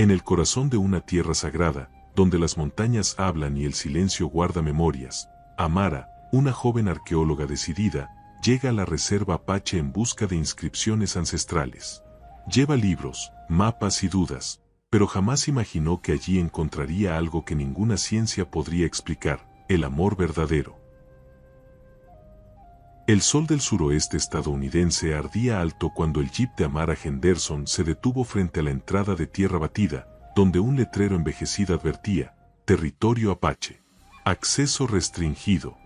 En el corazón de una tierra sagrada, donde las montañas hablan y el silencio guarda memorias, Amara, una joven arqueóloga decidida, llega a la reserva Apache en busca de inscripciones ancestrales. Lleva libros, mapas y dudas, pero jamás imaginó que allí encontraría algo que ninguna ciencia podría explicar: el amor verdadero. El sol del suroeste estadounidense ardía alto cuando el jeep de Amara Henderson se detuvo frente a la entrada de Tierra Batida, donde un letrero envejecido advertía: territorio Apache. Acceso restringido.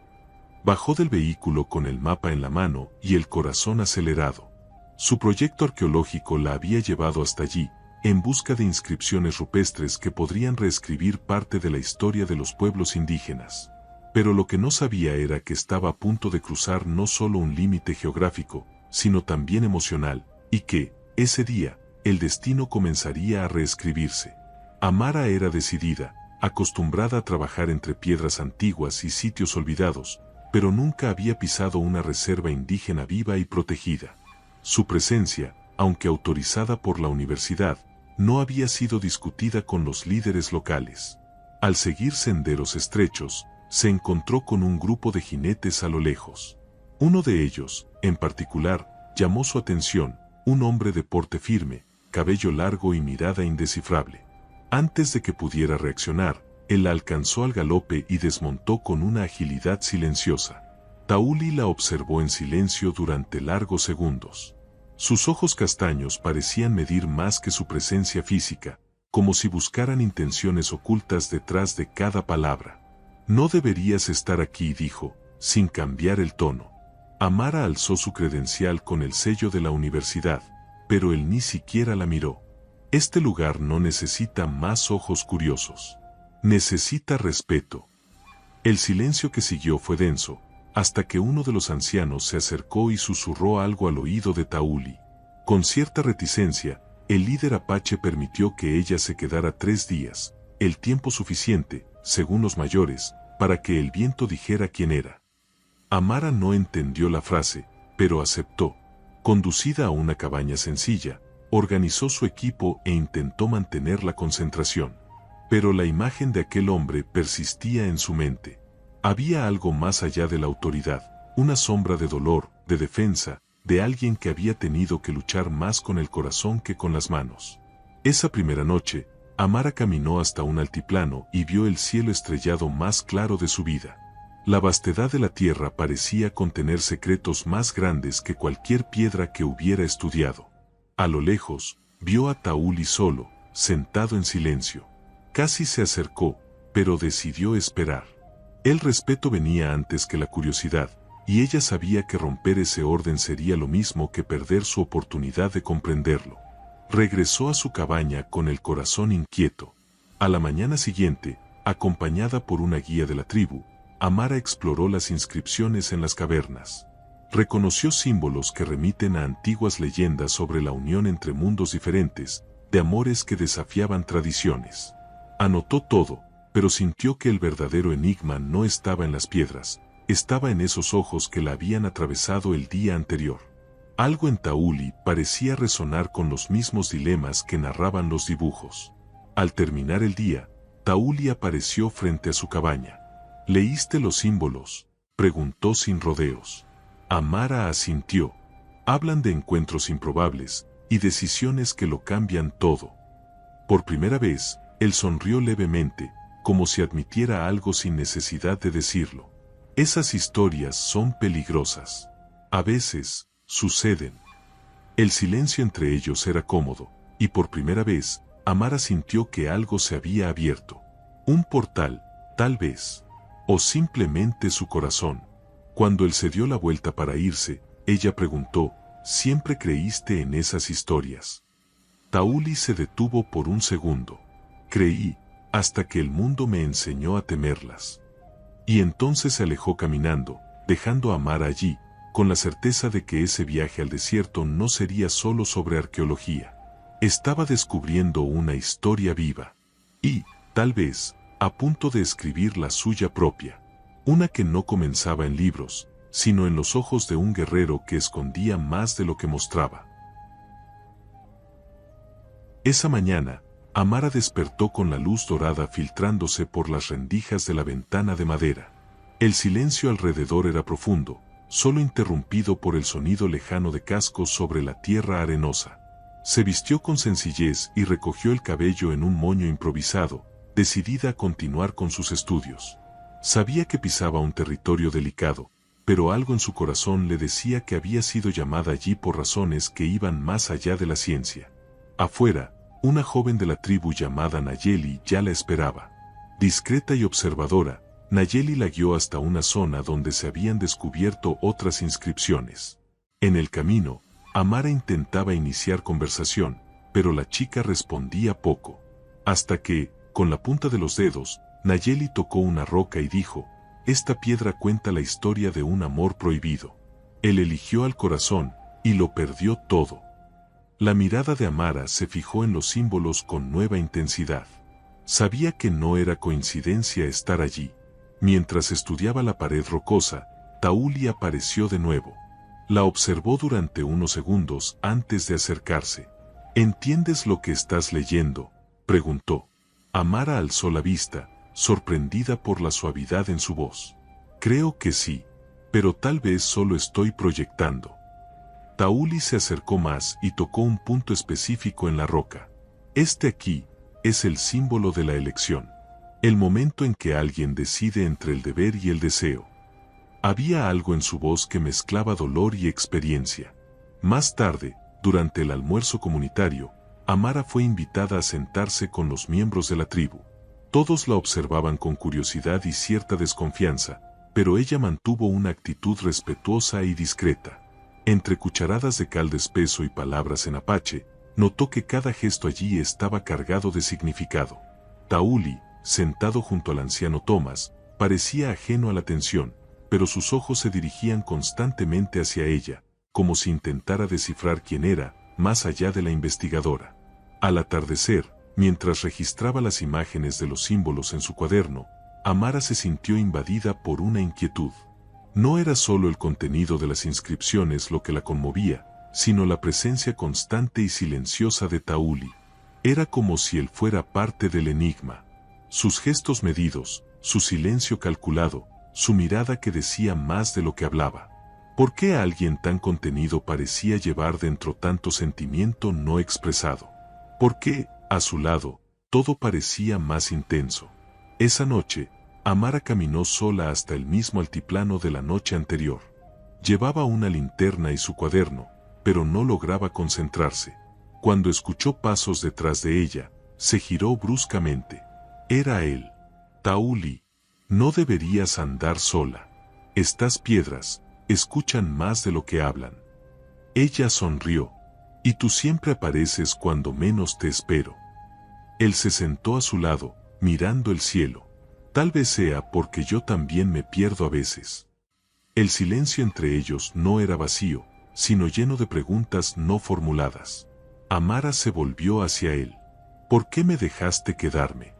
Bajó del vehículo con el mapa en la mano y el corazón acelerado. Su proyecto arqueológico la había llevado hasta allí, en busca de inscripciones rupestres que podrían reescribir parte de la historia de los pueblos indígenas. Pero lo que no sabía era que estaba a punto de cruzar no solo un límite geográfico, sino también emocional, y que, ese día, el destino comenzaría a reescribirse. Amara era decidida, acostumbrada a trabajar entre piedras antiguas y sitios olvidados, pero nunca había pisado una reserva indígena viva y protegida. Su presencia, aunque autorizada por la universidad, no había sido discutida con los líderes locales. Al seguir senderos estrechos, se encontró con un grupo de jinetes a lo lejos. Uno de ellos, en particular, llamó su atención: un hombre de porte firme, cabello largo y mirada indescifrable. Antes de que pudiera reaccionar, él la alcanzó al galope y desmontó con una agilidad silenciosa. Tauli la observó en silencio durante largos segundos. Sus ojos castaños parecían medir más que su presencia física, como si buscaran intenciones ocultas detrás de cada palabra. No deberías estar aquí, dijo, sin cambiar el tono. Amara alzó su credencial con el sello de la universidad, pero él ni siquiera la miró. Este lugar no necesita más ojos curiosos. Necesita respeto. El silencio que siguió fue denso, hasta que uno de los ancianos se acercó y susurró algo al oído de Tauli. Con cierta reticencia, el líder apache permitió que ella se quedara 3 días, el tiempo suficiente, según los mayores, para que el viento dijera quién era. Amara no entendió la frase, pero aceptó. Conducida a una cabaña sencilla, organizó su equipo e intentó mantener la concentración. Pero la imagen de aquel hombre persistía en su mente. Había algo más allá de la autoridad, una sombra de dolor, de defensa, de alguien que había tenido que luchar más con el corazón que con las manos. Esa primera noche, Amara caminó hasta un altiplano y vio el cielo estrellado más claro de su vida. La vastedad de la tierra parecía contener secretos más grandes que cualquier piedra que hubiera estudiado. A lo lejos, vio a Tauli solo, sentado en silencio. Casi se acercó, pero decidió esperar. El respeto venía antes que la curiosidad, y ella sabía que romper ese orden sería lo mismo que perder su oportunidad de comprenderlo. Regresó a su cabaña con el corazón inquieto. A la mañana siguiente, acompañada por una guía de la tribu, Amara exploró las inscripciones en las cavernas. Reconoció símbolos que remiten a antiguas leyendas sobre la unión entre mundos diferentes, de amores que desafiaban tradiciones. Anotó todo, pero sintió que el verdadero enigma no estaba en las piedras, estaba en esos ojos que la habían atravesado el día anterior. Algo en Tauli parecía resonar con los mismos dilemas que narraban los dibujos. Al terminar el día, Tauli apareció frente a su cabaña. ¿Leíste los símbolos?, preguntó sin rodeos. Amara asintió. Hablan de encuentros improbables y decisiones que lo cambian todo. Por primera vez, él sonrió levemente, como si admitiera algo sin necesidad de decirlo. Esas historias son peligrosas. A veces, suceden. El silencio entre ellos era cómodo, y por primera vez, Amara sintió que algo se había abierto. Un portal, tal vez. O simplemente su corazón. Cuando él se dio la vuelta para irse, ella preguntó: ¿siempre creíste en esas historias? Tauli se detuvo por un segundo. Creí, hasta que el mundo me enseñó a temerlas. Y entonces se alejó caminando, dejando a Amara allí, con la certeza de que ese viaje al desierto no sería solo sobre arqueología. Estaba descubriendo una historia viva. Y, tal vez, a punto de escribir la suya propia. Una que no comenzaba en libros, sino en los ojos de un guerrero que escondía más de lo que mostraba. Esa mañana, Amara despertó con la luz dorada filtrándose por las rendijas de la ventana de madera. El silencio alrededor era profundo, solo interrumpido por el sonido lejano de cascos sobre la tierra arenosa. Se vistió con sencillez y recogió el cabello en un moño improvisado, decidida a continuar con sus estudios. Sabía que pisaba un territorio delicado, pero algo en su corazón le decía que había sido llamada allí por razones que iban más allá de la ciencia. Afuera, una joven de la tribu llamada Nayeli ya la esperaba. Discreta y observadora, Nayeli la guió hasta una zona donde se habían descubierto otras inscripciones. En el camino, Amara intentaba iniciar conversación, pero la chica respondía poco. Hasta que, con la punta de los dedos, Nayeli tocó una roca y dijo: «Esta piedra cuenta la historia de un amor prohibido. Él eligió al corazón, y lo perdió todo». La mirada de Amara se fijó en los símbolos con nueva intensidad. Sabía que no era coincidencia estar allí. Mientras estudiaba la pared rocosa, Tauli apareció de nuevo. La observó durante unos segundos antes de acercarse. «¿Entiendes lo que estás leyendo?», preguntó. Amara alzó la vista, sorprendida por la suavidad en su voz. «Creo que sí, pero tal vez solo estoy proyectando». Tauli se acercó más y tocó un punto específico en la roca. «Este aquí es el símbolo de la elección. El momento en que alguien decide entre el deber y el deseo». Había algo en su voz que mezclaba dolor y experiencia. Más tarde, durante el almuerzo comunitario, Amara fue invitada a sentarse con los miembros de la tribu. Todos la observaban con curiosidad y cierta desconfianza, pero ella mantuvo una actitud respetuosa y discreta. Entre cucharadas de caldo espeso y palabras en apache, notó que cada gesto allí estaba cargado de significado. Tauli, sentado junto al anciano Thomas, parecía ajeno a la tensión, pero sus ojos se dirigían constantemente hacia ella, como si intentara descifrar quién era, más allá de la investigadora. Al atardecer, mientras registraba las imágenes de los símbolos en su cuaderno, Amara se sintió invadida por una inquietud. No era solo el contenido de las inscripciones lo que la conmovía, sino la presencia constante y silenciosa de Tauli. Era como si él fuera parte del enigma. Sus gestos medidos, su silencio calculado, su mirada que decía más de lo que hablaba. ¿Por qué alguien tan contenido parecía llevar dentro tanto sentimiento no expresado? ¿Por qué, a su lado, todo parecía más intenso? Esa noche, Amara caminó sola hasta el mismo altiplano de la noche anterior. Llevaba una linterna y su cuaderno, pero no lograba concentrarse. Cuando escuchó pasos detrás de ella, se giró bruscamente. Era él. «Tauli, no deberías andar sola. Estas piedras escuchan más de lo que hablan». Ella sonrió. «Y tú siempre apareces cuando menos te espero». Él se sentó a su lado, mirando el cielo. «Tal vez sea porque yo también me pierdo a veces». El silencio entre ellos no era vacío, sino lleno de preguntas no formuladas. Amara se volvió hacia él. «¿Por qué me dejaste quedarme?».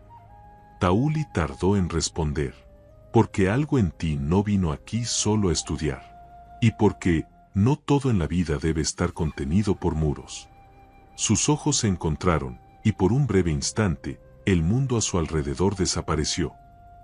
Tauli tardó en responder. «Porque algo en ti no vino aquí solo a estudiar. Y porque no todo en la vida debe estar contenido por muros». Sus ojos se encontraron, y por un breve instante, el mundo a su alrededor desapareció.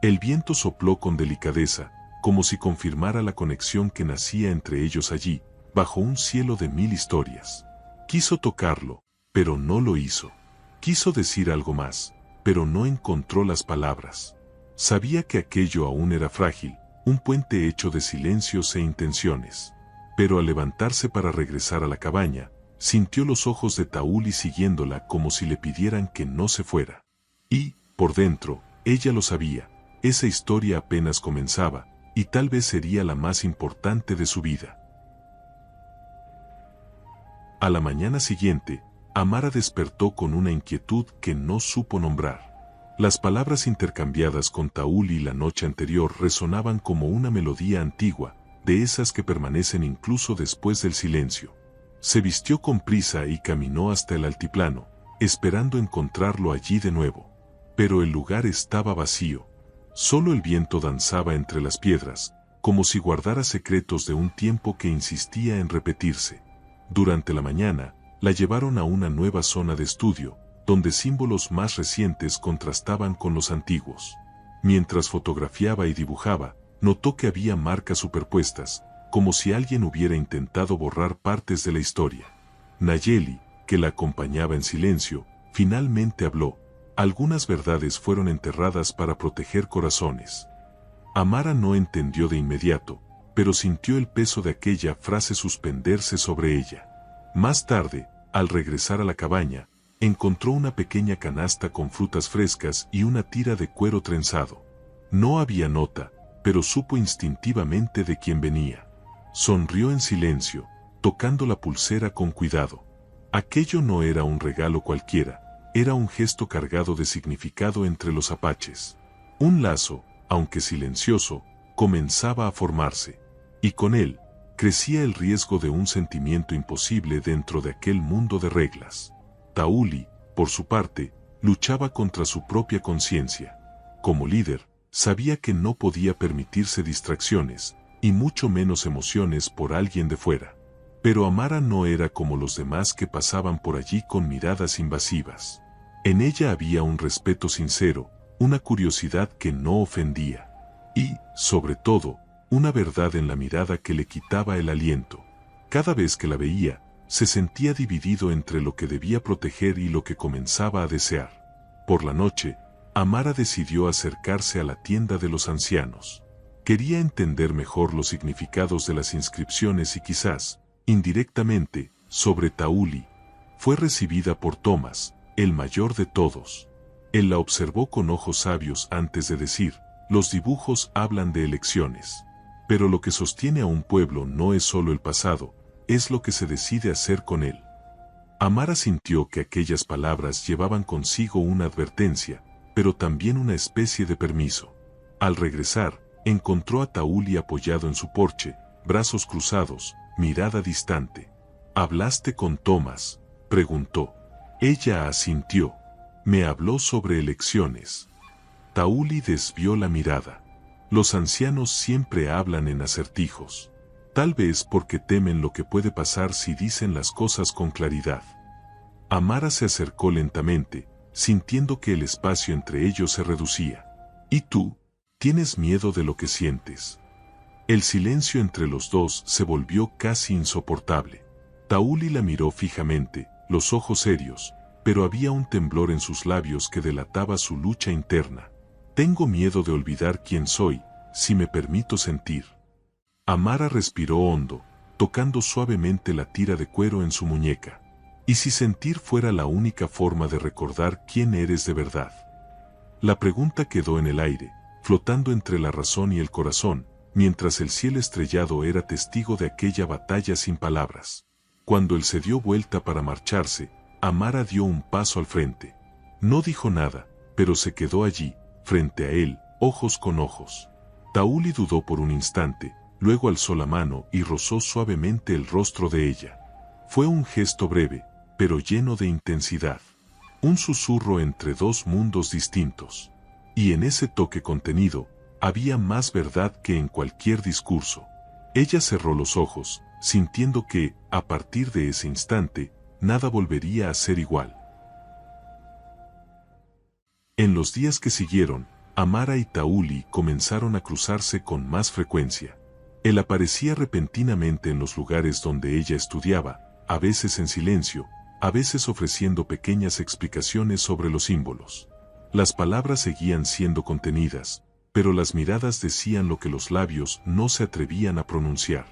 El viento sopló con delicadeza, como si confirmara la conexión que nacía entre ellos allí, bajo un cielo de 1000 historias. Quiso tocarlo, pero no lo hizo. Quiso decir algo más, pero no encontró las palabras. Sabía que aquello aún era frágil, un puente hecho de silencios e intenciones. Pero al levantarse para regresar a la cabaña, sintió los ojos de Tauli siguiéndola como si le pidieran que no se fuera. Y, por dentro, ella lo sabía. Esa historia apenas comenzaba, y tal vez sería la más importante de su vida. A la mañana siguiente, Amara despertó con una inquietud que no supo nombrar. Las palabras intercambiadas con Tauli la noche anterior resonaban como una melodía antigua, de esas que permanecen incluso después del silencio. Se vistió con prisa y caminó hasta el altiplano, esperando encontrarlo allí de nuevo. Pero el lugar estaba vacío. Solo el viento danzaba entre las piedras, como si guardara secretos de un tiempo que insistía en repetirse. Durante la mañana, la llevaron a una nueva zona de estudio, donde símbolos más recientes contrastaban con los antiguos. Mientras fotografiaba y dibujaba, notó que había marcas superpuestas, como si alguien hubiera intentado borrar partes de la historia. Nayeli, que la acompañaba en silencio, finalmente habló. Algunas verdades fueron enterradas para proteger corazones. Amara no entendió de inmediato, pero sintió el peso de aquella frase suspenderse sobre ella. Más tarde, al regresar a la cabaña, encontró una pequeña canasta con frutas frescas y una tira de cuero trenzado. No había nota, pero supo instintivamente de quién venía. Sonrió en silencio, tocando la pulsera con cuidado. Aquello no era un regalo cualquiera, era un gesto cargado de significado entre los apaches. Un lazo, aunque silencioso, comenzaba a formarse, y con él, crecía el riesgo de un sentimiento imposible dentro de aquel mundo de reglas. Tauli, por su parte, luchaba contra su propia conciencia. Como líder, sabía que no podía permitirse distracciones, y mucho menos emociones por alguien de fuera. Pero Amara no era como los demás que pasaban por allí con miradas invasivas. En ella había un respeto sincero, una curiosidad que no ofendía. Y, sobre todo, una verdad en la mirada que le quitaba el aliento. Cada vez que la veía, se sentía dividido entre lo que debía proteger y lo que comenzaba a desear. Por la noche, Amara decidió acercarse a la tienda de los ancianos. Quería entender mejor los significados de las inscripciones y quizás, indirectamente, sobre Tauli. Fue recibida por Thomas, el mayor de todos. Él la observó con ojos sabios antes de decir, los dibujos hablan de elecciones. Pero lo que sostiene a un pueblo no es solo el pasado, es lo que se decide hacer con él. Amara sintió que aquellas palabras llevaban consigo una advertencia, pero también una especie de permiso. Al regresar, encontró a Tauli apoyado en su porche, brazos cruzados, mirada distante. ¿Hablaste con Thomas?, preguntó. Ella asintió. Me habló sobre elecciones. Tauli desvió la mirada. Los ancianos siempre hablan en acertijos. Tal vez porque temen lo que puede pasar si dicen las cosas con claridad. Amara se acercó lentamente, sintiendo que el espacio entre ellos se reducía. ¿Y tú? ¿Tienes miedo de lo que sientes? El silencio entre los dos se volvió casi insoportable. Tauli la miró fijamente, los ojos serios, pero había un temblor en sus labios que delataba su lucha interna. Tengo miedo de olvidar quién soy, si me permito sentir. Amara respiró hondo, tocando suavemente la tira de cuero en su muñeca. ¿Y si sentir fuera la única forma de recordar quién eres de verdad? La pregunta quedó en el aire, flotando entre la razón y el corazón, mientras el cielo estrellado era testigo de aquella batalla sin palabras. Cuando él se dio vuelta para marcharse, Amara dio un paso al frente. No dijo nada, pero se quedó allí, frente a él, ojos con ojos. Tauli dudó por un instante, luego alzó la mano y rozó suavemente el rostro de ella. Fue un gesto breve, pero lleno de intensidad. Un susurro entre dos mundos distintos. Y en ese toque contenido, había más verdad que en cualquier discurso. Ella cerró los ojos, sintiendo que, a partir de ese instante, nada volvería a ser igual. En los días que siguieron, Amara y Tauli comenzaron a cruzarse con más frecuencia. Él aparecía repentinamente en los lugares donde ella estudiaba, a veces en silencio, a veces ofreciendo pequeñas explicaciones sobre los símbolos. Las palabras seguían siendo contenidas, pero las miradas decían lo que los labios no se atrevían a pronunciar.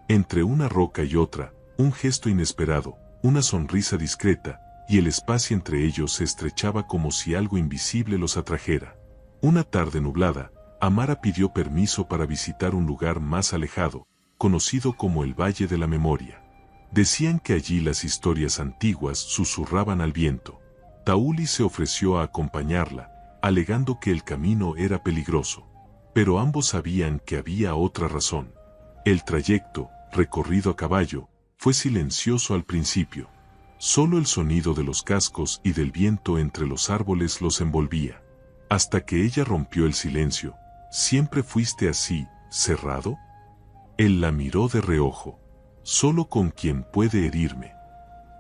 Entre una roca y otra, un gesto inesperado, una sonrisa discreta, y el espacio entre ellos se estrechaba como si algo invisible los atrajera. Una tarde nublada, Amara pidió permiso para visitar un lugar más alejado, conocido como el Valle de la Memoria. Decían que allí las historias antiguas susurraban al viento. Tauli se ofreció a acompañarla, alegando que el camino era peligroso. Pero ambos sabían que había otra razón. El trayecto, recorrido a caballo, fue silencioso al principio. Solo el sonido de los cascos y del viento entre los árboles los envolvía. Hasta que ella rompió el silencio. ¿Siempre fuiste así, cerrado? Él la miró de reojo. Solo con quien puede herirme.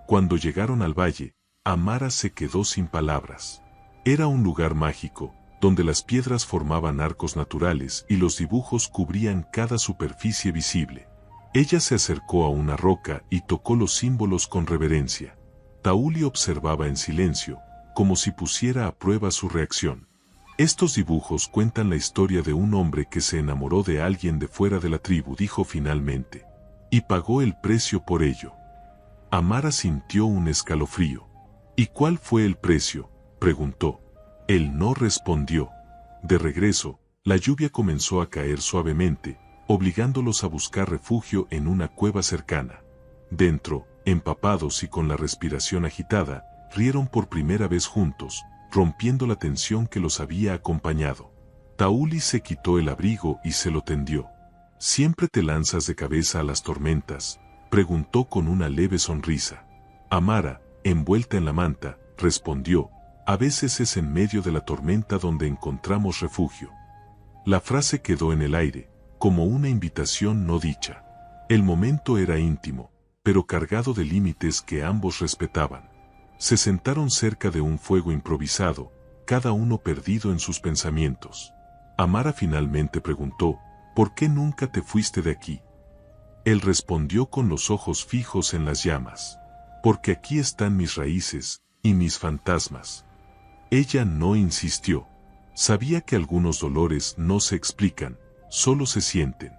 Cuando llegaron al valle, Amara se quedó sin palabras. Era un lugar mágico, donde las piedras formaban arcos naturales y los dibujos cubrían cada superficie visible. Ella se acercó a una roca y tocó los símbolos con reverencia. Tauli observaba en silencio, como si pusiera a prueba su reacción. Estos dibujos cuentan la historia de un hombre que se enamoró de alguien de fuera de la tribu, dijo finalmente, y pagó el precio por ello. Amara sintió un escalofrío. ¿Y cuál fue el precio?, preguntó. Él no respondió. De regreso, la lluvia comenzó a caer suavemente, obligándolos a buscar refugio en una cueva cercana. Dentro, empapados y con la respiración agitada, rieron por primera vez juntos, rompiendo la tensión que los había acompañado. Tauli se quitó el abrigo y se lo tendió. ¿Siempre te lanzas de cabeza a las tormentas?, preguntó con una leve sonrisa. Amara, envuelta en la manta, respondió, a veces es en medio de la tormenta donde encontramos refugio. La frase quedó en el aire, como una invitación no dicha. El momento era íntimo, pero cargado de límites que ambos respetaban. Se sentaron cerca de un fuego improvisado, cada uno perdido en sus pensamientos. Amara finalmente preguntó, ¿por qué nunca te fuiste de aquí? Él respondió con los ojos fijos en las llamas. Porque aquí están mis raíces, y mis fantasmas. Ella no insistió. Sabía que algunos dolores no se explican, solo se sienten.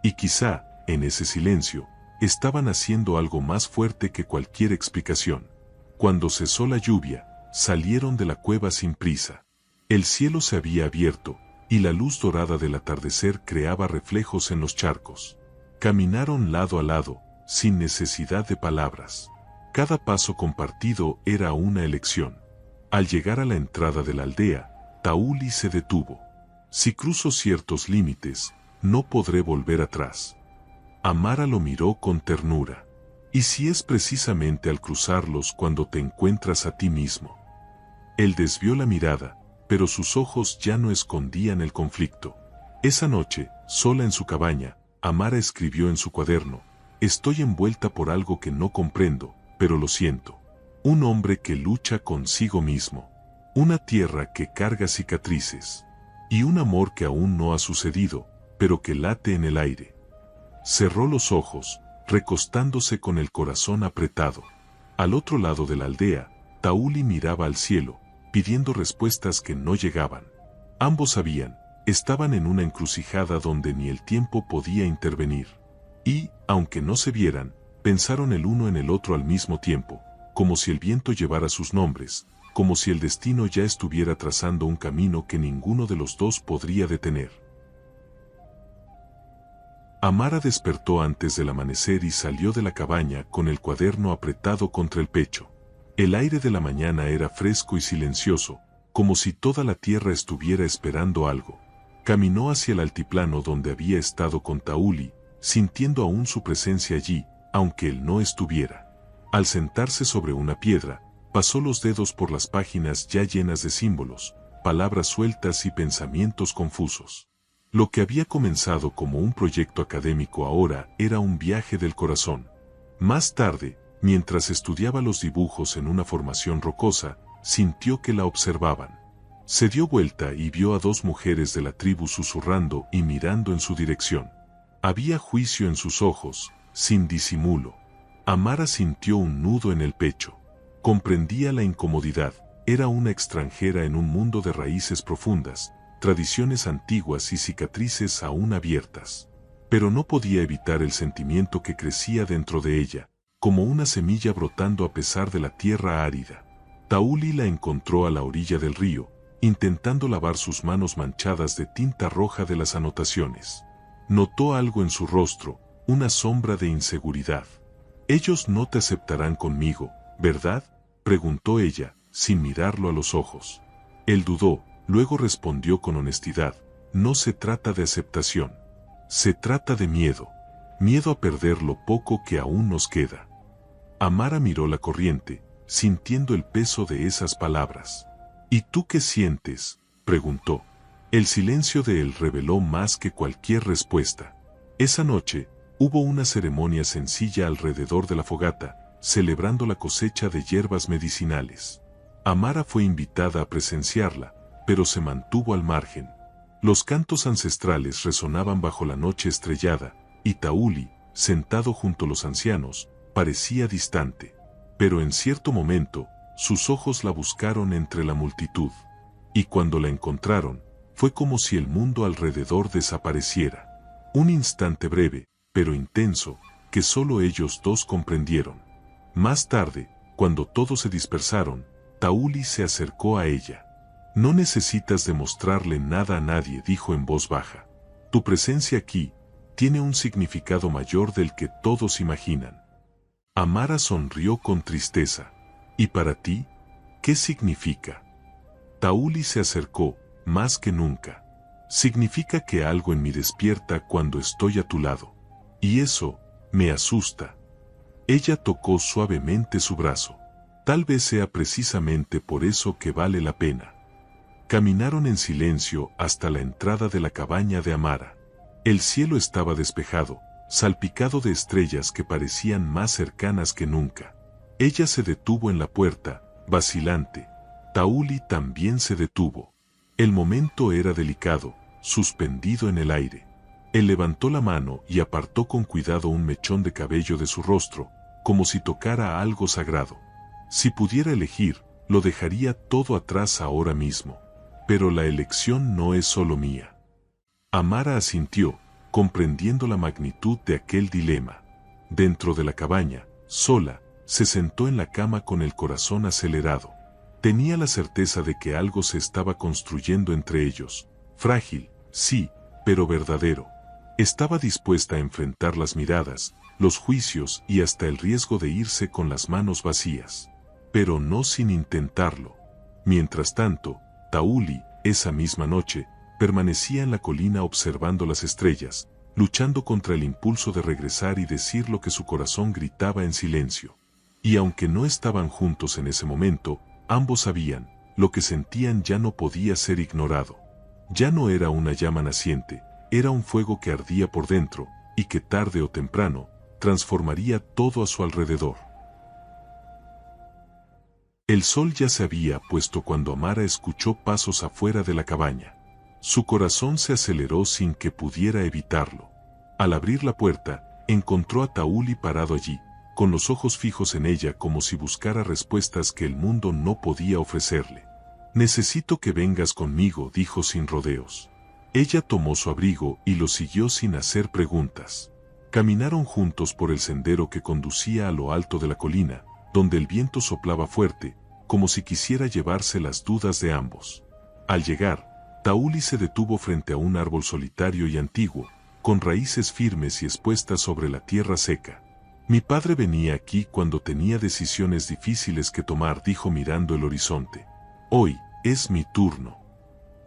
Y quizá, en ese silencio, estaban haciendo algo más fuerte que cualquier explicación. Cuando cesó la lluvia, salieron de la cueva sin prisa. El cielo se había abierto, y la luz dorada del atardecer creaba reflejos en los charcos. Caminaron lado a lado, sin necesidad de palabras. Cada paso compartido era una elección. Al llegar a la entrada de la aldea, Tauli se detuvo. Si cruzo ciertos límites, no podré volver atrás. Amara lo miró con ternura. ¿Y si es precisamente al cruzarlos cuando te encuentras a ti mismo? Él desvió la mirada, pero sus ojos ya no escondían el conflicto. Esa noche, sola en su cabaña, Amara escribió en su cuaderno, estoy envuelta por algo que no comprendo, pero lo siento. Un hombre que lucha consigo mismo. Una tierra que carga cicatrices. Y un amor que aún no ha sucedido, pero que late en el aire. Cerró los ojos, recostándose con el corazón apretado. Al otro lado de la aldea, Tauli miraba al cielo, pidiendo respuestas que no llegaban. Ambos sabían, estaban en una encrucijada donde ni el tiempo podía intervenir. Y, aunque no se vieran, pensaron el uno en el otro al mismo tiempo, como si el viento llevara sus nombres, como si el destino ya estuviera trazando un camino que ninguno de los dos podría detener. Amara despertó antes del amanecer y salió de la cabaña con el cuaderno apretado contra el pecho. El aire de la mañana era fresco y silencioso, como si toda la tierra estuviera esperando algo. Caminó hacia el altiplano donde había estado con Tauli, sintiendo aún su presencia allí, aunque él no estuviera. Al sentarse sobre una piedra, pasó los dedos por las páginas ya llenas de símbolos, palabras sueltas y pensamientos confusos. Lo que había comenzado como un proyecto académico ahora era un viaje del corazón. Más tarde, mientras estudiaba los dibujos en una formación rocosa, sintió que la observaban. Se dio vuelta y vio a dos mujeres de la tribu susurrando y mirando en su dirección. Había juicio en sus ojos, sin disimulo. Amara sintió un nudo en el pecho. Comprendía la incomodidad, era una extranjera en un mundo de raíces profundas, tradiciones antiguas y cicatrices aún abiertas. Pero no podía evitar el sentimiento que crecía dentro de ella, como una semilla brotando a pesar de la tierra árida. Tauli la encontró a la orilla del río, intentando lavar sus manos manchadas de tinta roja de las anotaciones. Notó algo en su rostro, una sombra de inseguridad. «Ellos no te aceptarán conmigo, ¿verdad?», preguntó ella, sin mirarlo a los ojos. Él dudó, luego respondió con honestidad, «No se trata de aceptación. Se trata de miedo. Miedo a perder lo poco que aún nos queda». Amara miró la corriente, sintiendo el peso de esas palabras. «¿Y tú qué sientes?», preguntó. El silencio de él reveló más que cualquier respuesta. Esa noche, hubo una ceremonia sencilla alrededor de la fogata, celebrando la cosecha de hierbas medicinales. Amara fue invitada a presenciarla, pero se mantuvo al margen. Los cantos ancestrales resonaban bajo la noche estrellada, y Tauli, sentado junto a los ancianos, parecía distante. Pero en cierto momento, sus ojos la buscaron entre la multitud. Y cuando la encontraron, fue como si el mundo alrededor desapareciera. Un instante breve, pero intenso, que solo ellos dos comprendieron. Más tarde, cuando todos se dispersaron, Tauli se acercó a ella. «No necesitas demostrarle nada a nadie», dijo en voz baja. «Tu presencia aquí tiene un significado mayor del que todos imaginan». Amara sonrió con tristeza. «¿Y para ti? ¿Qué significa?» Tauli se acercó, más que nunca. «Significa que algo en mí despierta cuando estoy a tu lado. Y eso me asusta». Ella tocó suavemente su brazo. «Tal vez sea precisamente por eso que vale la pena». Caminaron en silencio hasta la entrada de la cabaña de Amara. El cielo estaba despejado, salpicado de estrellas que parecían más cercanas que nunca. Ella se detuvo en la puerta, vacilante. Tauli también se detuvo. El momento era delicado, suspendido en el aire. Él levantó la mano y apartó con cuidado un mechón de cabello de su rostro, como si tocara algo sagrado. Si pudiera elegir, lo dejaría todo atrás ahora mismo. Pero la elección no es solo mía. Amara asintió, comprendiendo la magnitud de aquel dilema. Dentro de la cabaña, sola, se sentó en la cama con el corazón acelerado. Tenía la certeza de que algo se estaba construyendo entre ellos. Frágil, sí, pero verdadero. Estaba dispuesta a enfrentar las miradas, los juicios y hasta el riesgo de irse con las manos vacías. Pero no sin intentarlo. Mientras tanto, Tauli, esa misma noche, permanecía en la colina observando las estrellas, luchando contra el impulso de regresar y decir lo que su corazón gritaba en silencio. Y aunque no estaban juntos en ese momento, ambos sabían, lo que sentían ya no podía ser ignorado. Ya no era una llama naciente, era un fuego que ardía por dentro, y que tarde o temprano, transformaría todo a su alrededor. El sol ya se había puesto cuando Amara escuchó pasos afuera de la cabaña. Su corazón se aceleró sin que pudiera evitarlo. Al abrir la puerta, encontró a Tauli parado allí, con los ojos fijos en ella como si buscara respuestas que el mundo no podía ofrecerle. «Necesito que vengas conmigo», dijo sin rodeos. Ella tomó su abrigo y lo siguió sin hacer preguntas. Caminaron juntos por el sendero que conducía a lo alto de la colina, donde el viento soplaba fuerte, como si quisiera llevarse las dudas de ambos. Al llegar, Tauli se detuvo frente a un árbol solitario y antiguo, con raíces firmes y expuestas sobre la tierra seca. «Mi padre venía aquí cuando tenía decisiones difíciles que tomar», dijo mirando el horizonte. «Hoy es mi turno».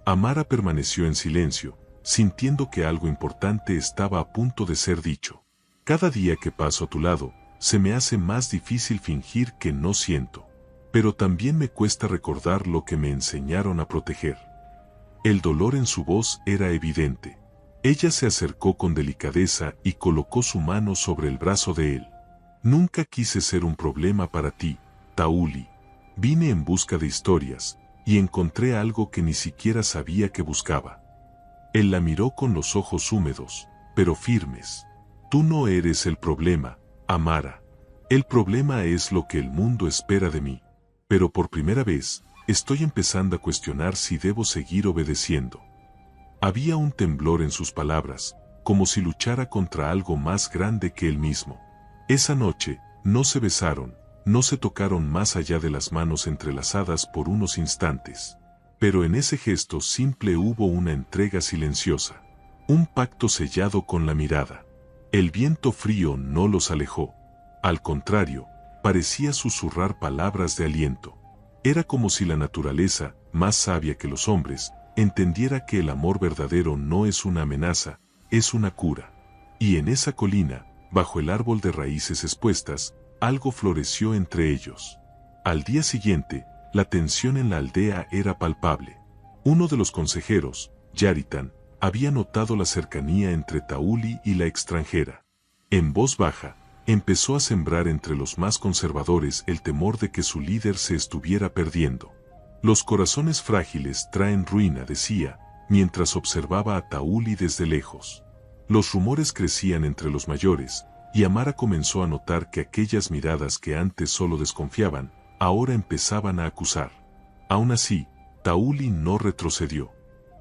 Amara permaneció en silencio, sintiendo que algo importante estaba a punto de ser dicho. «Cada día que paso a tu lado, se me hace más difícil fingir que no siento. Pero también me cuesta recordar lo que me enseñaron a proteger». El dolor en su voz era evidente. Ella se acercó con delicadeza y colocó su mano sobre el brazo de él. «Nunca quise ser un problema para ti, Tauli. Vine en busca de historias, y encontré algo que ni siquiera sabía que buscaba». Él la miró con los ojos húmedos, pero firmes. «Tú no eres el problema, Amara. El problema es lo que el mundo espera de mí. Pero por primera vez, estoy empezando a cuestionar si debo seguir obedeciendo». Había un temblor en sus palabras, como si luchara contra algo más grande que él mismo. Esa noche, no se besaron, no se tocaron más allá de las manos entrelazadas por unos instantes. Pero en ese gesto simple hubo una entrega silenciosa. Un pacto sellado con la mirada. El viento frío no los alejó. Al contrario, parecía susurrar palabras de aliento. Era como si la naturaleza, más sabia que los hombres, entendiera que el amor verdadero no es una amenaza, es una cura. Y en esa colina, bajo el árbol de raíces expuestas, algo floreció entre ellos. Al día siguiente, la tensión en la aldea era palpable. Uno de los consejeros, Yaritan, había notado la cercanía entre Tauli y la extranjera. En voz baja, empezó a sembrar entre los más conservadores el temor de que su líder se estuviera perdiendo. Los corazones frágiles traen ruina, decía, mientras observaba a Tauli desde lejos. Los rumores crecían entre los mayores, y Amara comenzó a notar que aquellas miradas que antes solo desconfiaban, ahora empezaban a acusar. Aún así, Tauli no retrocedió.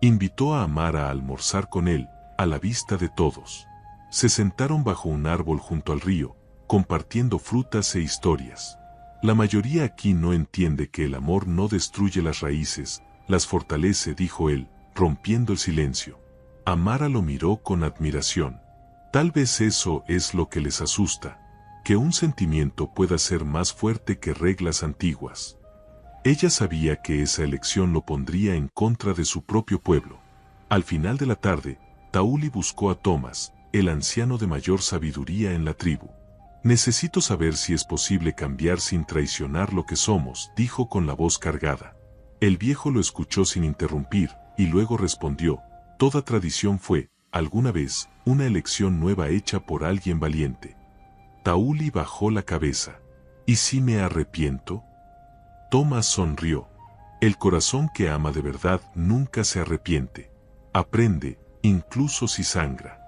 Invitó a Amara a almorzar con él, a la vista de todos. Se sentaron bajo un árbol junto al río, compartiendo frutas e historias. La mayoría aquí no entiende que el amor no destruye las raíces, las fortalece, dijo él, rompiendo el silencio. Amara lo miró con admiración. Tal vez eso es lo que les asusta, que un sentimiento pueda ser más fuerte que reglas antiguas. Ella sabía que esa elección lo pondría en contra de su propio pueblo. Al final de la tarde, Tauli buscó a Thomas, el anciano de mayor sabiduría en la tribu. Necesito saber si es posible cambiar sin traicionar lo que somos, dijo con la voz cargada. El viejo lo escuchó sin interrumpir, y luego respondió, toda tradición fue, alguna vez, una elección nueva hecha por alguien valiente. Tauli bajó la cabeza. ¿Y si me arrepiento? Thomas sonrió. El corazón que ama de verdad nunca se arrepiente. Aprende, incluso si sangra.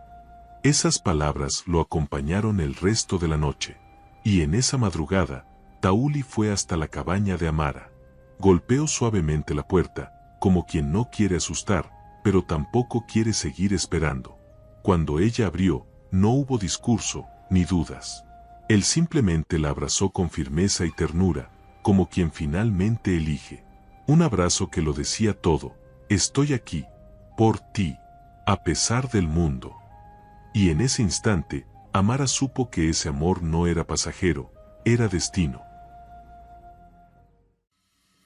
Esas palabras lo acompañaron el resto de la noche. Y en esa madrugada, Tauli fue hasta la cabaña de Amara. Golpeó suavemente la puerta, como quien no quiere asustar, pero tampoco quiere seguir esperando. Cuando ella abrió, no hubo discurso, ni dudas. Él simplemente la abrazó con firmeza y ternura, como quien finalmente elige. Un abrazo que lo decía todo, estoy aquí, por ti, a pesar del mundo. Y en ese instante, Amara supo que ese amor no era pasajero, era destino.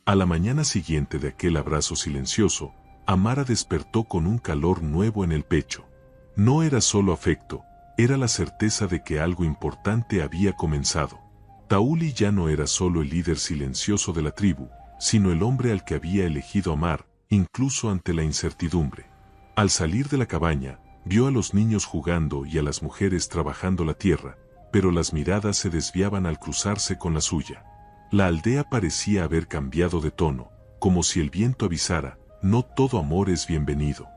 A la mañana siguiente de aquel abrazo silencioso, Amara despertó con un calor nuevo en el pecho. No era solo afecto, era la certeza de que algo importante había comenzado. Tauli ya no era solo el líder silencioso de la tribu, sino el hombre al que había elegido amar, incluso ante la incertidumbre. Al salir de la cabaña, vio a los niños jugando y a las mujeres trabajando la tierra, pero las miradas se desviaban al cruzarse con la suya. La aldea parecía haber cambiado de tono, como si el viento avisara, no todo amor es bienvenido.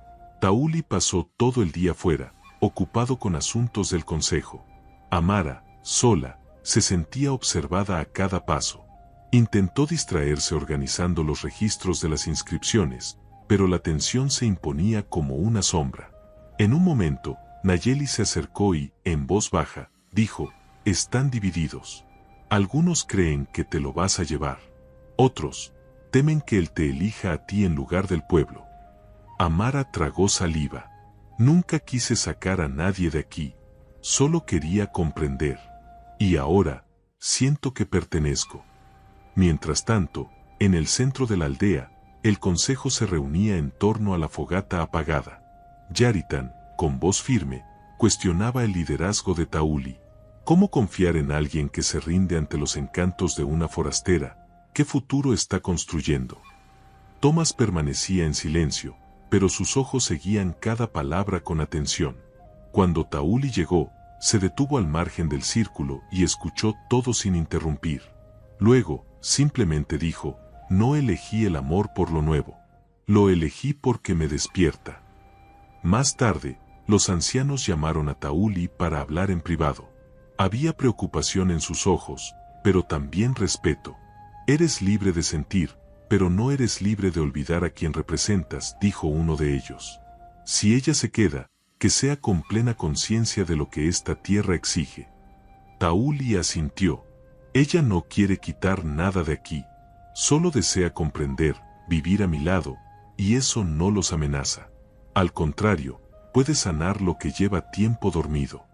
Tauli pasó todo el día fuera, ocupado con asuntos del consejo. Amara, sola, se sentía observada a cada paso. Intentó distraerse organizando los registros de las inscripciones, pero la tensión se imponía como una sombra. En un momento, Nayeli se acercó y, en voz baja, dijo, están divididos. Algunos creen que te lo vas a llevar. Otros, temen que él te elija a ti en lugar del pueblo. Amara tragó saliva. Nunca quise sacar a nadie de aquí. Solo quería comprender. Y ahora, siento que pertenezco. Mientras tanto, en el centro de la aldea, el consejo se reunía en torno a la fogata apagada. Yaritan, con voz firme, cuestionaba el liderazgo de Tauli. ¿Cómo confiar en alguien que se rinde ante los encantos de una forastera? ¿Qué futuro está construyendo? Thomas permanecía en silencio, pero sus ojos seguían cada palabra con atención. Cuando Tauli llegó, se detuvo al margen del círculo y escuchó todo sin interrumpir. Luego, simplemente dijo, no elegí el amor por lo nuevo. Lo elegí porque me despierta. Más tarde, los ancianos llamaron a Tauli para hablar en privado. Había preocupación en sus ojos, pero también respeto. Eres libre de sentir, pero no eres libre de olvidar a quien representas, dijo uno de ellos. Si ella se queda, que sea con plena conciencia de lo que esta tierra exige. Tauli asintió. Ella no quiere quitar nada de aquí. Solo desea comprender, vivir a mi lado, y eso no los amenaza. Al contrario, puede sanar lo que lleva tiempo dormido.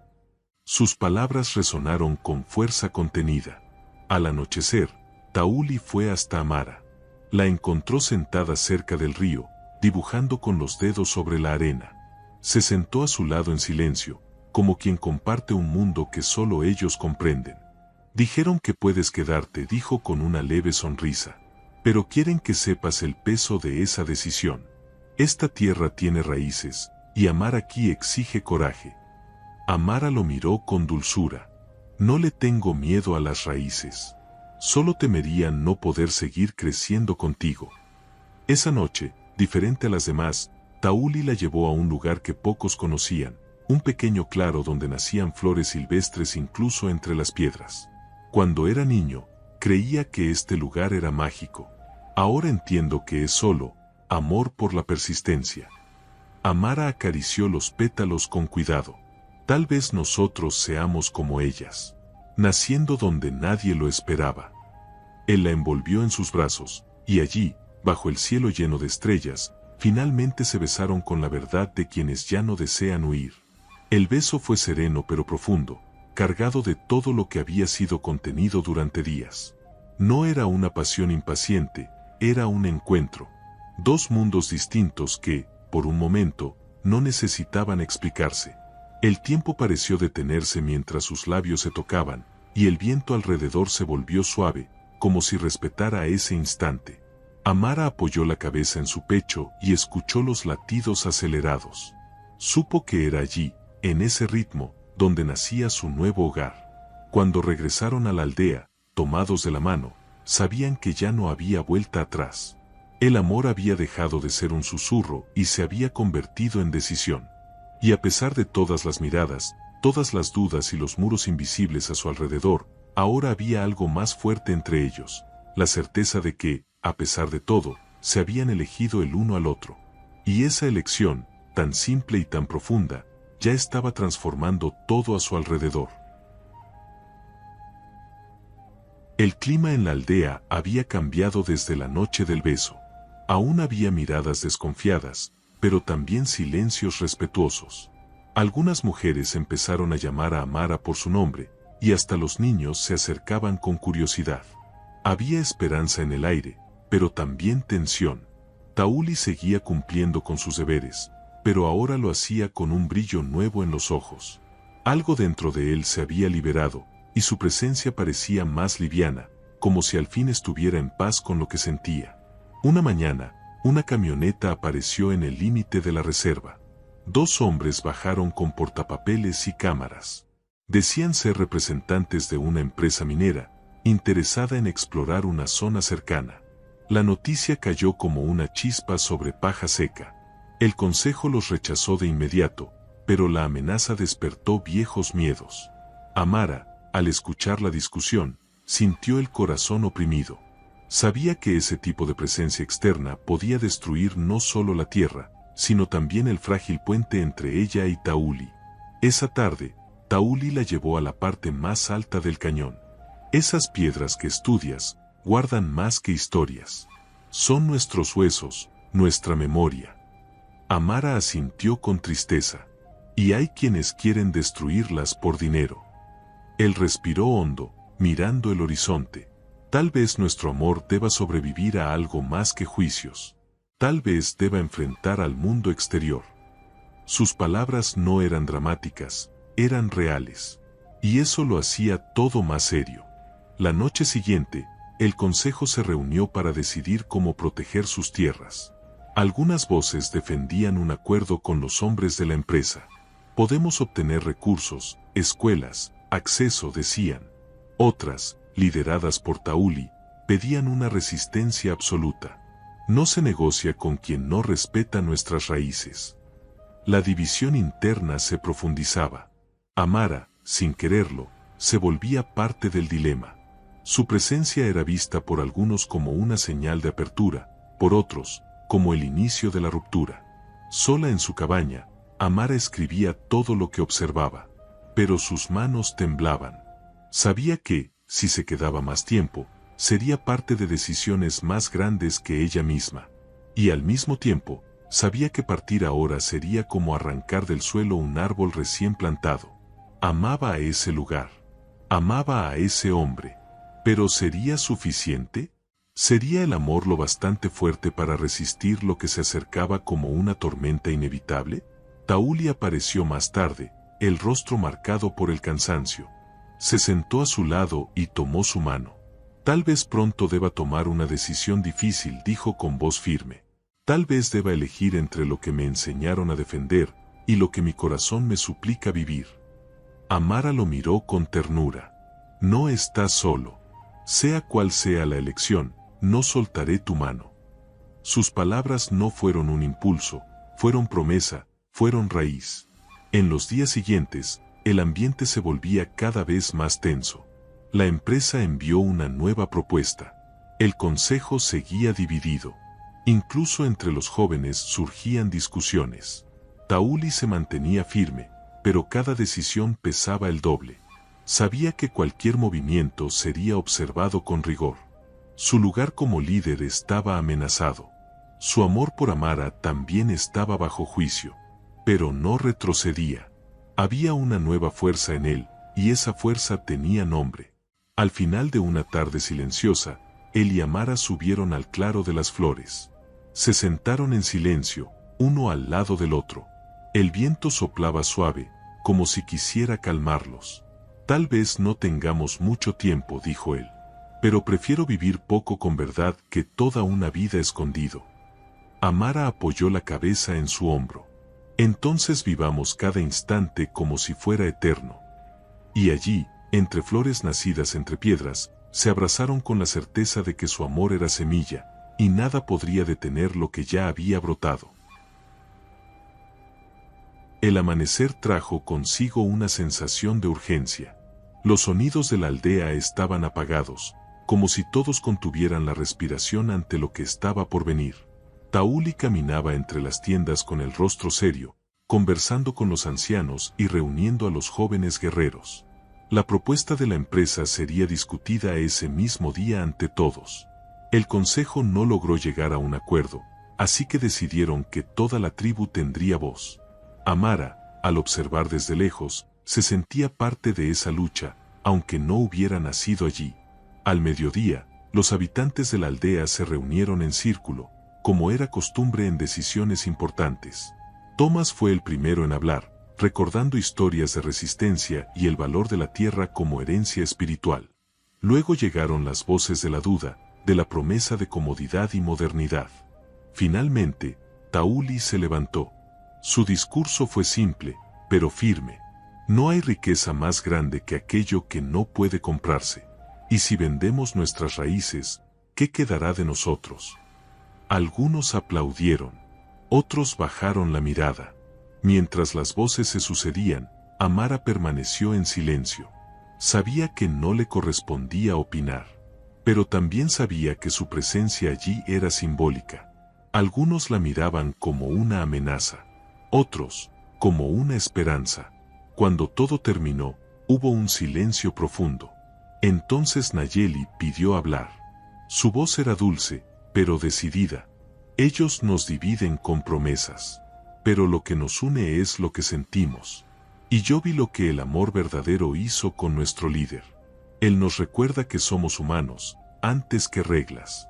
Sus palabras resonaron con fuerza contenida. Al anochecer, Tauli fue hasta Amara. La encontró sentada cerca del río, dibujando con los dedos sobre la arena. Se sentó a su lado en silencio, como quien comparte un mundo que solo ellos comprenden. Dijeron que puedes quedarte, dijo con una leve sonrisa. Pero quieren que sepas el peso de esa decisión. Esta tierra tiene raíces, y amar aquí exige coraje. Amara lo miró con dulzura. No le tengo miedo a las raíces. Solo temería no poder seguir creciendo contigo. Esa noche, diferente a las demás, Tauli la llevó a un lugar que pocos conocían, un pequeño claro donde nacían flores silvestres incluso entre las piedras. Cuando era niño, creía que este lugar era mágico. Ahora entiendo que es solo amor por la persistencia. Amara acarició los pétalos con cuidado. Tal vez nosotros seamos como ellas, naciendo donde nadie lo esperaba. Él la envolvió en sus brazos, y allí, bajo el cielo lleno de estrellas, finalmente se besaron con la verdad de quienes ya no desean huir. El beso fue sereno pero profundo, cargado de todo lo que había sido contenido durante días. No era una pasión impaciente, era un encuentro. Dos mundos distintos que, por un momento, no necesitaban explicarse. El tiempo pareció detenerse mientras sus labios se tocaban, y el viento alrededor se volvió suave, como si respetara ese instante. Amara apoyó la cabeza en su pecho y escuchó los latidos acelerados. Supo que era allí, en ese ritmo, donde nacía su nuevo hogar. Cuando regresaron a la aldea, tomados de la mano, sabían que ya no había vuelta atrás. El amor había dejado de ser un susurro y se había convertido en decisión. Y a pesar de todas las miradas, todas las dudas y los muros invisibles a su alrededor, ahora había algo más fuerte entre ellos, la certeza de que, a pesar de todo, se habían elegido el uno al otro. Y esa elección, tan simple y tan profunda, ya estaba transformando todo a su alrededor. El clima en la aldea había cambiado desde la noche del beso. Aún había miradas desconfiadas, pero también silencios respetuosos. Algunas mujeres empezaron a llamar a Amara por su nombre, y hasta los niños se acercaban con curiosidad. Había esperanza en el aire, pero también tensión. Tauli seguía cumpliendo con sus deberes, pero ahora lo hacía con un brillo nuevo en los ojos. Algo dentro de él se había liberado, y su presencia parecía más liviana, como si al fin estuviera en paz con lo que sentía. Una mañana, una camioneta apareció en el límite de la reserva. Dos hombres bajaron con portapapeles y cámaras. Decían ser representantes de una empresa minera, interesada en explorar una zona cercana. La noticia cayó como una chispa sobre paja seca. El consejo los rechazó de inmediato, pero la amenaza despertó viejos miedos. Amara, al escuchar la discusión, sintió el corazón oprimido. Sabía que ese tipo de presencia externa podía destruir no solo la tierra, sino también el frágil puente entre ella y Tauli. Esa tarde, Tauli la llevó a la parte más alta del cañón. Esas piedras que estudias, guardan más que historias. Son nuestros huesos, nuestra memoria. Amara asintió con tristeza. Y hay quienes quieren destruirlas por dinero. Él respiró hondo, mirando el horizonte. Tal vez nuestro amor deba sobrevivir a algo más que juicios. Tal vez deba enfrentar al mundo exterior. Sus palabras no eran dramáticas, eran reales. Y eso lo hacía todo más serio. La noche siguiente, el consejo se reunió para decidir cómo proteger sus tierras. Algunas voces defendían un acuerdo con los hombres de la empresa. Podemos obtener recursos, escuelas, acceso, decían. Otras, lideradas por Tauli, pedían una resistencia absoluta. No se negocia con quien no respeta nuestras raíces. La división interna se profundizaba. Amara, sin quererlo, se volvía parte del dilema. Su presencia era vista por algunos como una señal de apertura, por otros, como el inicio de la ruptura. Sola en su cabaña, Amara escribía todo lo que observaba, pero sus manos temblaban. Sabía que, si se quedaba más tiempo, sería parte de decisiones más grandes que ella misma. Y al mismo tiempo, sabía que partir ahora sería como arrancar del suelo un árbol recién plantado. Amaba a ese lugar. Amaba a ese hombre. ¿Pero sería suficiente? ¿Sería el amor lo bastante fuerte para resistir lo que se acercaba como una tormenta inevitable? Tauli apareció más tarde, el rostro marcado por el cansancio. Se sentó a su lado y tomó su mano. Tal vez pronto deba tomar una decisión difícil, dijo con voz firme. Tal vez deba elegir entre lo que me enseñaron a defender y lo que mi corazón me suplica vivir. Amara lo miró con ternura. No estás solo. Sea cual sea la elección, no soltaré tu mano. Sus palabras no fueron un impulso, fueron promesa, fueron raíz. En los días siguientes, el ambiente se volvía cada vez más tenso. La empresa envió una nueva propuesta. El consejo seguía dividido. Incluso entre los jóvenes surgían discusiones. Tauli se mantenía firme, pero cada decisión pesaba el doble. Sabía que cualquier movimiento sería observado con rigor. Su lugar como líder estaba amenazado. Su amor por Amara también estaba bajo juicio. Pero no retrocedía. Había una nueva fuerza en él, y esa fuerza tenía nombre. Al final de una tarde silenciosa, él y Amara subieron al claro de las flores. Se sentaron en silencio, uno al lado del otro. El viento soplaba suave, como si quisiera calmarlos. Tal vez no tengamos mucho tiempo, dijo él. Pero prefiero vivir poco con verdad que toda una vida escondido. Amara apoyó la cabeza en su hombro. Entonces vivamos cada instante como si fuera eterno. Y allí, entre flores nacidas entre piedras, se abrazaron con la certeza de que su amor era semilla, y nada podría detener lo que ya había brotado. El amanecer trajo consigo una sensación de urgencia. Los sonidos de la aldea estaban apagados, como si todos contuvieran la respiración ante lo que estaba por venir. Tauli caminaba entre las tiendas con el rostro serio, conversando con los ancianos y reuniendo a los jóvenes guerreros. La propuesta de la empresa sería discutida ese mismo día ante todos. El consejo no logró llegar a un acuerdo, así que decidieron que toda la tribu tendría voz. Amara, al observar desde lejos, se sentía parte de esa lucha, aunque no hubiera nacido allí. Al mediodía, los habitantes de la aldea se reunieron en círculo, como era costumbre en decisiones importantes. Thomas fue el primero en hablar, recordando historias de resistencia y el valor de la tierra como herencia espiritual. Luego llegaron las voces de la duda, de la promesa de comodidad y modernidad. Finalmente, Tauli se levantó. Su discurso fue simple, pero firme. No hay riqueza más grande que aquello que no puede comprarse. Y si vendemos nuestras raíces, ¿qué quedará de nosotros? Algunos aplaudieron, otros bajaron la mirada. Mientras las voces se sucedían, Amara permaneció en silencio. Sabía que no le correspondía opinar, pero también sabía que su presencia allí era simbólica. Algunos la miraban como una amenaza, otros como una esperanza. Cuando todo terminó, hubo un silencio profundo. Entonces Nayeli pidió hablar. Su voz era dulce, pero decidida. Ellos nos dividen con promesas, pero lo que nos une es lo que sentimos. Y yo vi lo que el amor verdadero hizo con nuestro líder. Él nos recuerda que somos humanos, antes que reglas.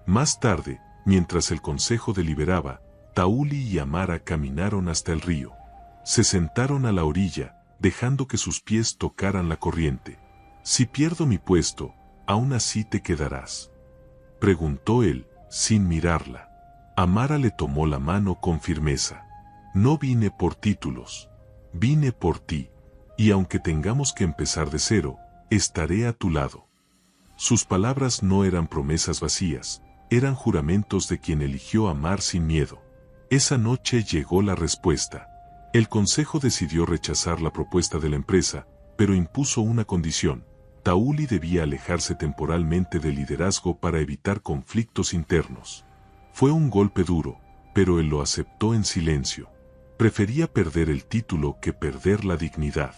Más tarde, mientras el consejo deliberaba, Tauli y Amara caminaron hasta el río. Se sentaron a la orilla, dejando que sus pies tocaran la corriente. «Si pierdo mi puesto, ¿aún así te quedarás?», preguntó él, sin mirarla. Amara le tomó la mano con firmeza. «No vine por títulos, vine por ti, y aunque tengamos que empezar de cero, estaré a tu lado». Sus palabras no eran promesas vacías, eran juramentos de quien eligió amar sin miedo. Esa noche llegó la respuesta. El consejo decidió rechazar la propuesta de la empresa, pero impuso una condición. Tauli debía alejarse temporalmente del liderazgo para evitar conflictos internos. Fue un golpe duro, pero él lo aceptó en silencio. Prefería perder el título que perder la dignidad.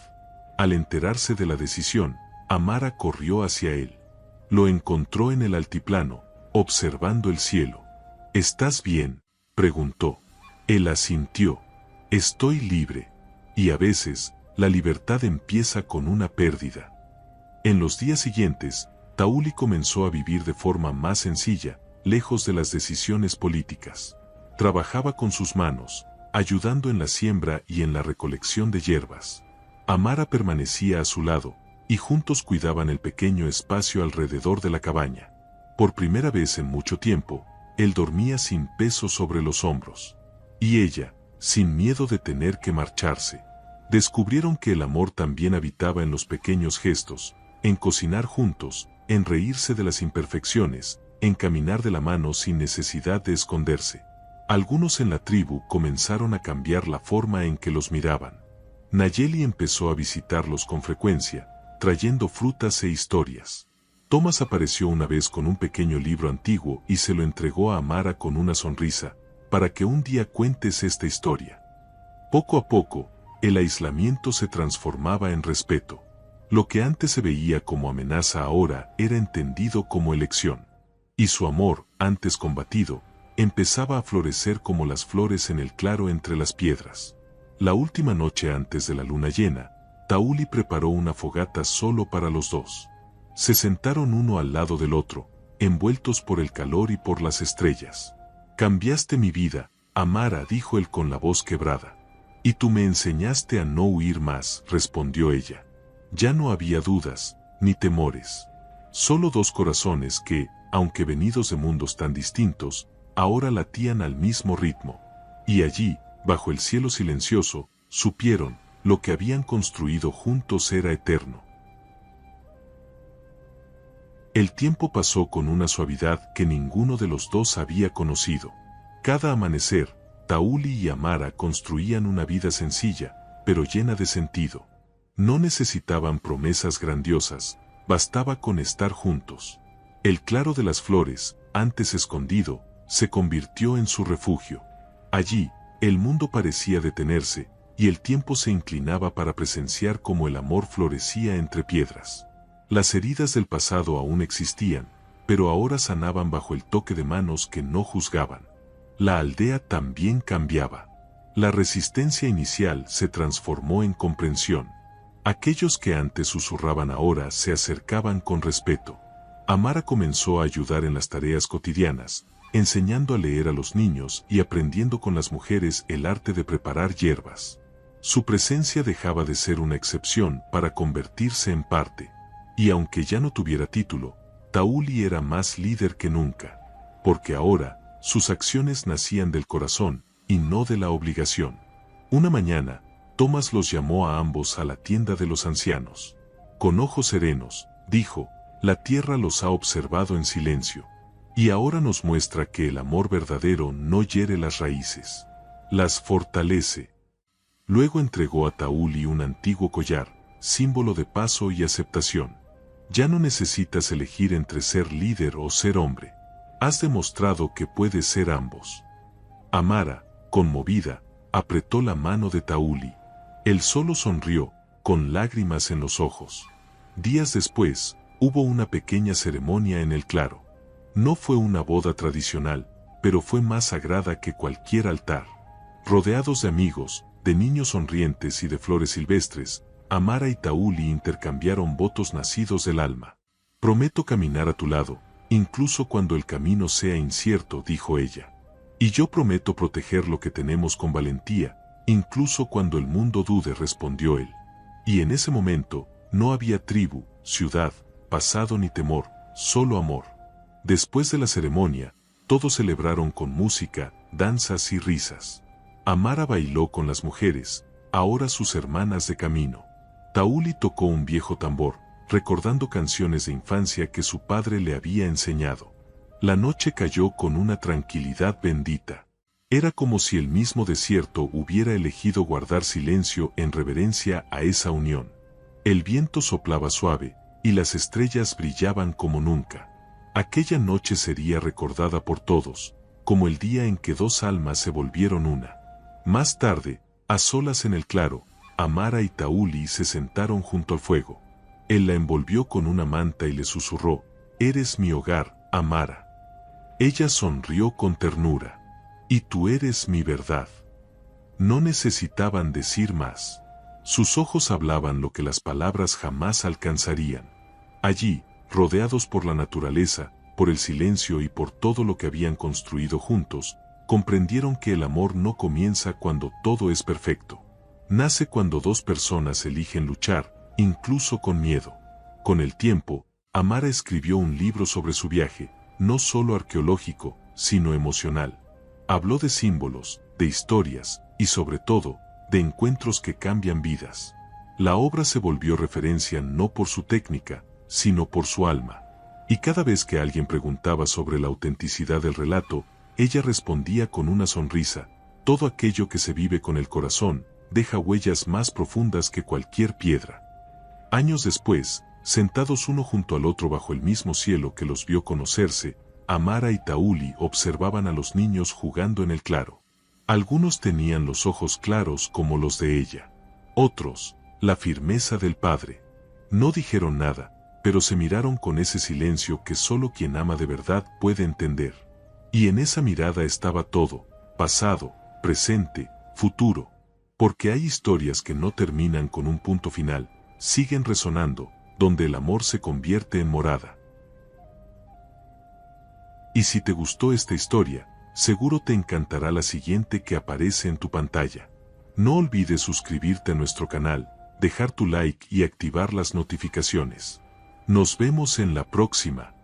Al enterarse de la decisión, Amara corrió hacia él. Lo encontró en el altiplano, observando el cielo. «¿Estás bien?», preguntó. Él asintió. «Estoy libre. Y a veces, la libertad empieza con una pérdida». En los días siguientes, Tauli comenzó a vivir de forma más sencilla, lejos de las decisiones políticas. Trabajaba con sus manos, ayudando en la siembra y en la recolección de hierbas. Amara permanecía a su lado, y juntos cuidaban el pequeño espacio alrededor de la cabaña. Por primera vez en mucho tiempo, él dormía sin peso sobre los hombros. Y ella, sin miedo de tener que marcharse. Descubrieron que el amor también habitaba en los pequeños gestos, en cocinar juntos, en reírse de las imperfecciones, en caminar de la mano sin necesidad de esconderse. Algunos en la tribu comenzaron a cambiar la forma en que los miraban. Nayeli empezó a visitarlos con frecuencia, trayendo frutas e historias. Thomas apareció una vez con un pequeño libro antiguo y se lo entregó a Amara con una sonrisa, para que un día cuentes esta historia. Poco a poco, el aislamiento se transformaba en respeto. Lo que antes se veía como amenaza ahora era entendido como elección. Y su amor, antes combatido, empezaba a florecer como las flores en el claro entre las piedras. La última noche antes de la luna llena, Tauli preparó una fogata solo para los dos. Se sentaron uno al lado del otro, envueltos por el calor y por las estrellas. «Cambiaste mi vida», Amara, dijo él con la voz quebrada. «Y tú me enseñaste a no huir más», respondió ella. Ya no había dudas, ni temores. Solo dos corazones que, aunque venidos de mundos tan distintos, ahora latían al mismo ritmo. Y allí, bajo el cielo silencioso, supieron, lo que habían construido juntos era eterno. El tiempo pasó con una suavidad que ninguno de los dos había conocido. Cada amanecer, Tauli y Amara construían una vida sencilla, pero llena de sentido. No necesitaban promesas grandiosas, bastaba con estar juntos. El claro de las flores, antes escondido, se convirtió en su refugio. Allí, el mundo parecía detenerse, y el tiempo se inclinaba para presenciar cómo el amor florecía entre piedras. Las heridas del pasado aún existían, pero ahora sanaban bajo el toque de manos que no juzgaban. La aldea también cambiaba. La resistencia inicial se transformó en comprensión. Aquellos que antes susurraban ahora se acercaban con respeto. Amara comenzó a ayudar en las tareas cotidianas, enseñando a leer a los niños y aprendiendo con las mujeres el arte de preparar hierbas. Su presencia dejaba de ser una excepción para convertirse en parte. Y aunque ya no tuviera título, Tauli era más líder que nunca, porque ahora sus acciones nacían del corazón y no de la obligación. Una mañana, Thomas los llamó a ambos a la tienda de los ancianos. Con ojos serenos, dijo, la tierra los ha observado en silencio, y ahora nos muestra que el amor verdadero no hiere las raíces, las fortalece. Luego entregó a Tauli un antiguo collar, símbolo de paso y aceptación. Ya no necesitas elegir entre ser líder o ser hombre. Has demostrado que puedes ser ambos. Amara, conmovida, apretó la mano de Tauli. Él solo sonrió, con lágrimas en los ojos. Días después, hubo una pequeña ceremonia en el claro. No fue una boda tradicional, pero fue más sagrada que cualquier altar. Rodeados de amigos, de niños sonrientes y de flores silvestres, Amara y Tauli intercambiaron votos nacidos del alma. Prometo caminar a tu lado, incluso cuando el camino sea incierto, dijo ella. Y yo prometo proteger lo que tenemos con valentía, incluso cuando el mundo dude, respondió él. Y en ese momento, no había tribu, ciudad, pasado ni temor, solo amor. Después de la ceremonia, todos celebraron con música, danzas y risas. Amara bailó con las mujeres, ahora sus hermanas de camino. Tauli tocó un viejo tambor, recordando canciones de infancia que su padre le había enseñado. La noche cayó con una tranquilidad bendita. Era como si el mismo desierto hubiera elegido guardar silencio en reverencia a esa unión. El viento soplaba suave, y las estrellas brillaban como nunca. Aquella noche sería recordada por todos, como el día en que dos almas se volvieron una. Más tarde, a solas en el claro, Amara y Tauli se sentaron junto al fuego. Él la envolvió con una manta y le susurró, «Eres mi hogar, Amara». Ella sonrió con ternura. «Y tú eres mi verdad». No necesitaban decir más. Sus ojos hablaban lo que las palabras jamás alcanzarían. Allí, rodeados por la naturaleza, por el silencio y por todo lo que habían construido juntos, comprendieron que el amor no comienza cuando todo es perfecto. Nace cuando dos personas eligen luchar, incluso con miedo. Con el tiempo, Amara escribió un libro sobre su viaje, no solo arqueológico, sino emocional. Habló de símbolos, de historias, y sobre todo, de encuentros que cambian vidas. La obra se volvió referencia no por su técnica, sino por su alma. Y cada vez que alguien preguntaba sobre la autenticidad del relato, ella respondía con una sonrisa: todo aquello que se vive con el corazón, deja huellas más profundas que cualquier piedra. Años después, sentados uno junto al otro bajo el mismo cielo que los vio conocerse, Amara y Tauli observaban a los niños jugando en el claro. Algunos tenían los ojos claros como los de ella. Otros, la firmeza del padre. No dijeron nada, pero se miraron con ese silencio que solo quien ama de verdad puede entender. Y en esa mirada estaba todo, pasado, presente, futuro. Porque hay historias que no terminan con un punto final, siguen resonando, donde el amor se convierte en morada. Y si te gustó esta historia, seguro te encantará la siguiente que aparece en tu pantalla. No olvides suscribirte a nuestro canal, dejar tu like y activar las notificaciones. Nos vemos en la próxima.